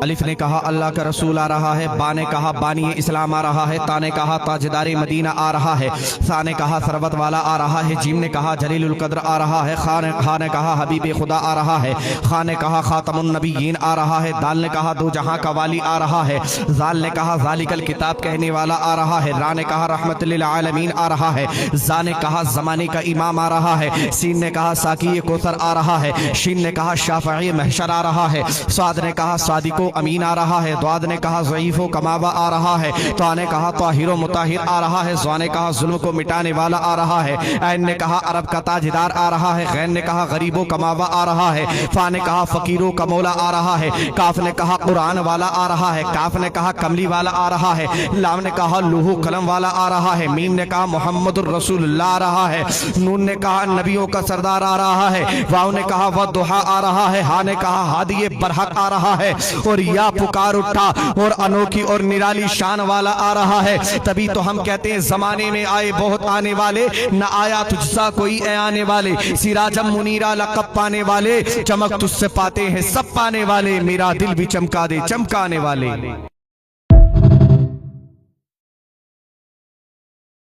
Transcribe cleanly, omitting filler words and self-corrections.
الف نے کہا اللہ کا رسول آ رہا ہے، با نے کہا بانی اسلام آ رہا ہے، تا نے کہا تاجدار مدینہ آ رہا ہے، سا نے کہا ثروت والا آ رہا ہے، جیم نے کہا جلیل القدر آ رہا ہے، خا نے کہا حبیب خدا آ رہا ہے، خا نے کہا خاتم النبیین آ رہا ہے، دال نے کہا دو جہاں کا والی آ رہا ہے، زال نے کہا ذالک الکتاب کہنے والا آ رہا ہے، را نے کہا رحمت للعالمین آ رہا ہے، زا نے کہا زمانے کا امام آ رہا ہے، سین نے کہا ساقی کوثر آ رہا ہے، شین نے کہا شافعی محشر آ رہا ہے، صاد نے کہا صادق و امین آ رہا ہے، دعاد نے کہا ضعیف و کمابہ آ رہا ہے، طا نے کہا طاہر و مطہر آ رہا ہے، زوا نے کہا ظلم کو مٹانے والا آ رہا ہے، عین نے کہا عرب کا تاجدار آ رہا ہے، غین نے کہا غریب و کمابہ آ رہا ہے، فا نے کہا فقیر و کمولا آ رہا ہے، کاف نے کہا قرآن والا آ رہا ہے، کاف نے کہا کملی والا آ رہا ہے، لام نے کہا لوح قلم والا آ رہا ہے، میم نے کہا محمد الرسول اللہ آ رہا ہے، نون نے کہا نبیوں کا سردار آ رہا ہے، واو نے کہا والضحیٰ آ رہا ہے، ہا نے کہا ہادی برحق آ رہا ہے، اور یا پکار اٹھا اور انوکھی اور نرالی شان والا آ رہا ہے۔ تبھی تو ہم کہتے ہیں زمانے میں آئے بہت آنے والے، نہ آیا تجھ سا کوئی اے آنے والے، سراجم منیرہ لقب پانے والے، چمک تجھ سے پاتے ہیں سب پانے والے، میرا دل بھی چمکا دے چمکانے والے۔